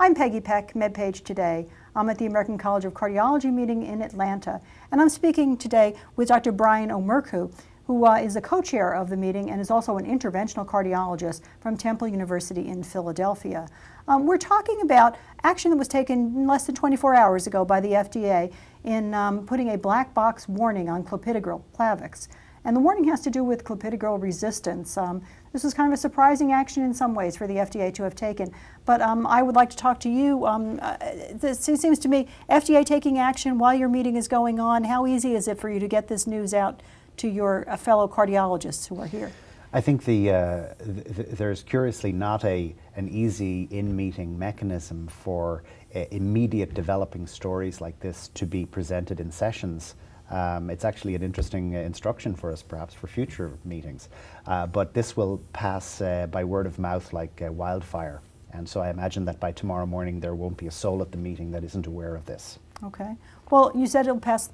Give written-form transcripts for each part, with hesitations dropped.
I'm Peggy Peck, MedPage Today. I'm at the American College of Cardiology meeting in Atlanta, and I'm speaking today with Dr. Brian Omerku, who is the co-chair of the meeting and is also an interventional cardiologist from Temple University in Philadelphia. We're talking about action that was taken less than 24 hours ago by the FDA in putting a black box warning on Clopidogrel, Plavix. And the warning has to do with clopidogrel resistance. This was kind of a surprising action in some ways for the FDA to have taken. But I would like to talk to you. It seems to me, FDA taking action while your meeting is going on, how easy is it for you to get this news out to your fellow cardiologists who are here? I think there's curiously not an easy in-meeting mechanism for immediate developing stories like this to be presented in sessions. It's actually an interesting instruction for us, perhaps, for future meetings. But this will pass by word of mouth like wildfire. And so I imagine that by tomorrow morning there won't be a soul at the meeting that isn't aware of this. Okay. Well, you said it'll pass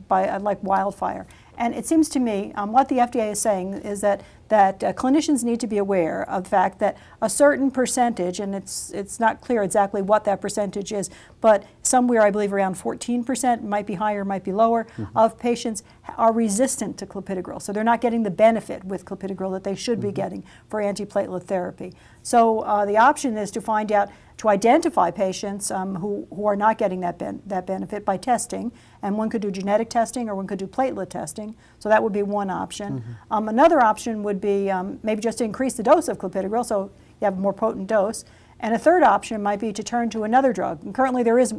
by like wildfire. And it seems to me what the FDA is saying is that clinicians need to be aware of the fact that a certain percentage, and it's not clear exactly what that percentage is, but somewhere I believe around 14%, might be higher, might be lower, of patients are resistant to clopidogrel. So they're not getting the benefit with clopidogrel that they should be getting for antiplatelet therapy. So the option is to find out, to identify patients who are not getting that benefit by testing, and one could do genetic testing or one could do platelet testing, so that would be one option. Another option would be maybe just to increase the dose of clopidogrel so you have a more potent dose, and a third option might be to turn to another drug. And currently there is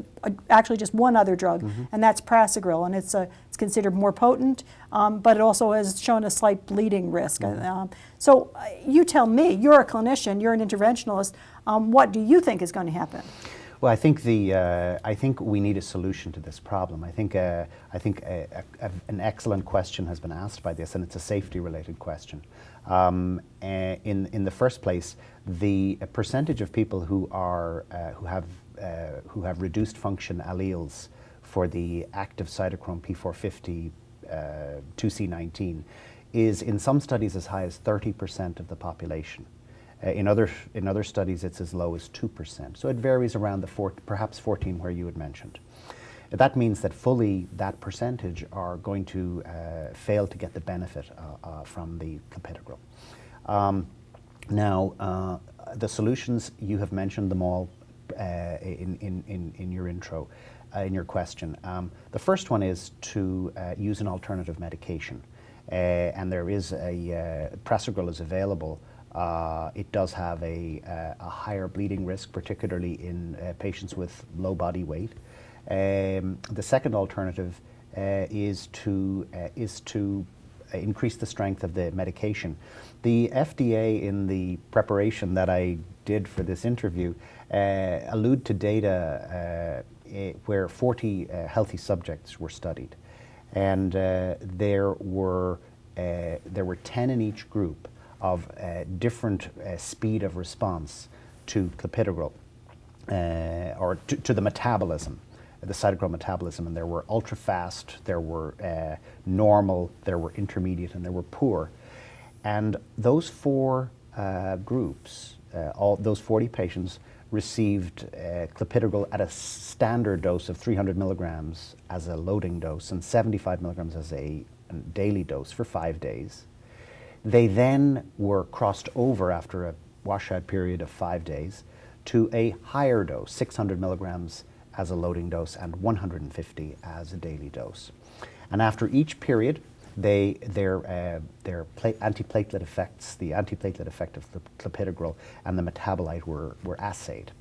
actually just one other drug, and that's prasugrel, and it's considered more potent, but it also has shown a slight bleeding risk. So you tell me, you're a clinician, you're an interventionalist, what do you think is going to happen? Well, I think we need a solution to this problem. I think an excellent question has been asked by this, and it's a safety-related question. In the first place, the percentage of people who have reduced function alleles for the active cytochrome P450 2C19 is in some studies as high as 30% of the population. In other studies, it's as low as 2%. So it varies around the perhaps 14 where you had mentioned. That means that fully that percentage are going to fail to get the benefit from the clopidogrel. Now, the solutions, you have mentioned them all in your intro, in your question. The first one is to use an alternative medication. And there is prasugrel is available. It does have a higher bleeding risk, particularly in patients with low body weight. The second alternative is to increase the strength of the medication. The FDA, in the preparation that I did for this interview, allude to data where 40 healthy subjects were studied, and there were 10 in each group of different speed of response to clopidogrel, or to the metabolism, the cytochrome metabolism. And there were ultra fast, there were normal, there were intermediate, and there were poor. And those four groups, all those 40 patients, received clopidogrel at a standard dose of 300 milligrams as a loading dose and 75 milligrams as a daily dose for 5 days. They then were crossed over after a washout period of 5 days to a higher dose, 600 milligrams as a loading dose and 150 as a daily dose. And after each period, their antiplatelet effects, the antiplatelet effect of the clopidogrel and the metabolite were assayed.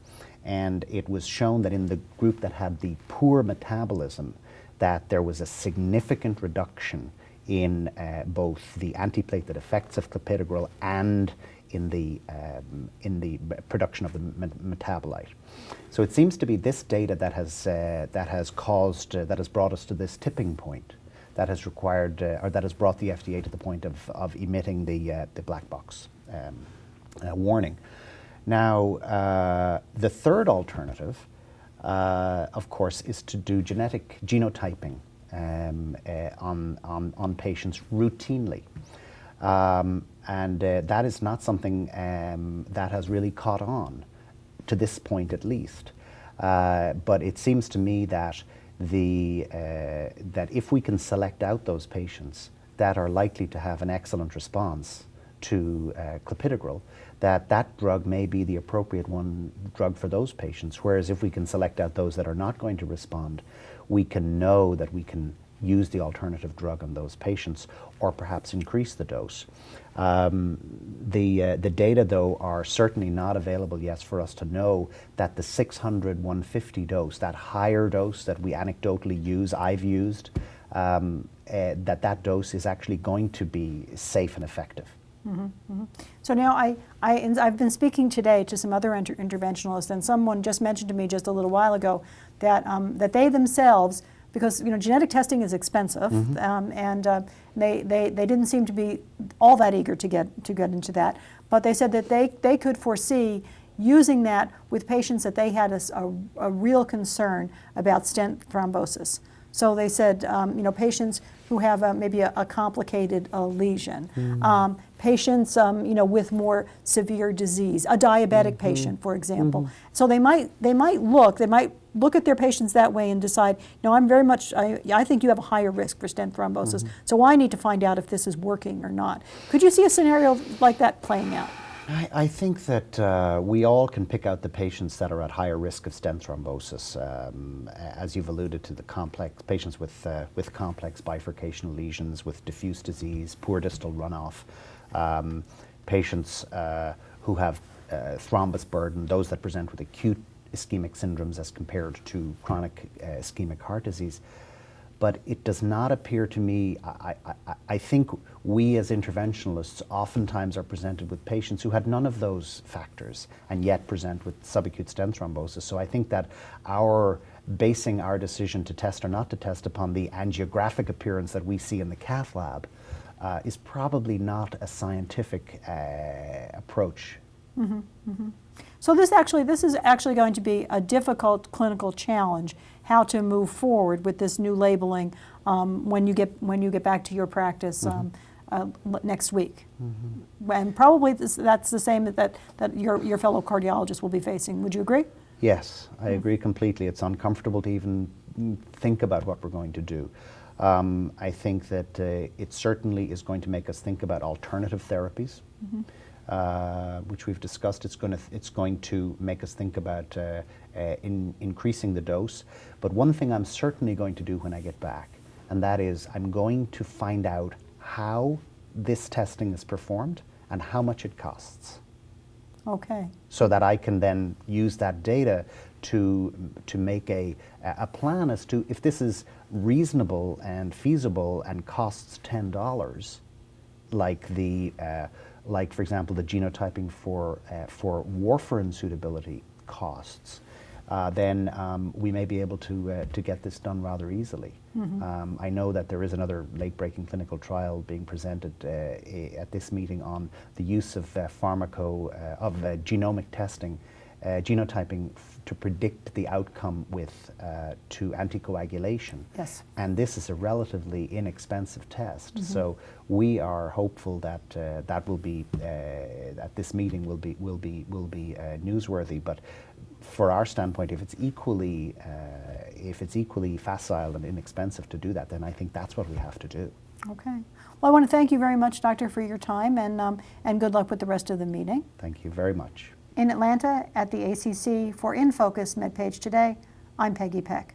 And it was shown that in the group that had the poor metabolism, that there was a significant reduction in both the antiplatelet effects of clopidogrel and in the production of the metabolite. So it seems to be this data that has brought us to this tipping point, that has required or that has brought the FDA to the point of emitting the black box warning. Now, the third alternative, of course, is to do genetic genotyping on patients routinely. And that is not something that has really caught on to this point at least. But it seems to me that that if we can select out those patients that are likely to have an excellent response to Clopidogrel, that drug may be the appropriate drug for those patients. Whereas if we can select out those that are not going to respond, we can know that we can use the alternative drug on those patients, or perhaps increase the dose. The data, though, are certainly not available yet for us to know that the 600, 150 dose, that higher dose that we anecdotally use, I've used, that dose is actually going to be safe and effective. So now I've been speaking today to some other interventionalists, and someone just mentioned to me just a little while ago that that they themselves, because genetic testing is expensive, and they didn't seem to be all that eager to get into that, but they said that they could foresee using that with patients that they had a real concern about stent thrombosis. So they said, patients who have maybe a complicated lesion, patients, with more severe disease, a diabetic patient, for example. So they might look at their patients that way and decide, I'm very much, I think you have a higher risk for stent thrombosis, so I need to find out if this is working or not. Could you see a scenario like that playing out? I think that we all can pick out the patients that are at higher risk of stent thrombosis, as you've alluded to, the patients with complex bifurcational lesions, with diffuse disease, poor distal runoff, patients who have thrombus burden, those that present with acute ischemic syndromes as compared to chronic ischemic heart disease. But it does not appear to me, I think we as interventionalists oftentimes are presented with patients who had none of those factors and yet present with subacute stent thrombosis. So I think that basing our decision to test or not to test upon the angiographic appearance that we see in the cath lab is probably not a scientific approach. So this is actually going to be a difficult clinical challenge, how to move forward with this new labeling when you get back to your practice next week. And probably that's the same that your fellow cardiologists will be facing. Would you agree? Yes, I agree completely. It's uncomfortable to even think about what we're going to do. I think that it certainly is going to make us think about alternative therapies. Which we've discussed. It's going to make us think about increasing the dose. But one thing I'm certainly going to do when I get back, and that is I'm going to find out how this testing is performed and how much it costs. Okay. So that I can then use that data to make a plan as to if this is reasonable and feasible and costs $10, like for example the genotyping for warfarin suitability costs, then we may be able to get this done rather easily. I know that there is another late-breaking clinical trial being presented at this meeting on the use of genomic testing, genotyping to predict the outcome to anticoagulation. Yes. And this is a relatively inexpensive test. So we are hopeful that that will be at this meeting will be newsworthy. But for our standpoint, if it's equally facile and inexpensive to do that, then I think that's what we have to do. Okay. Well, I want to thank you very much, Doctor, for your time, and good luck with the rest of the meeting. Thank you very much. In Atlanta at the ACC for InFocus MedPage Today, I'm Peggy Peck.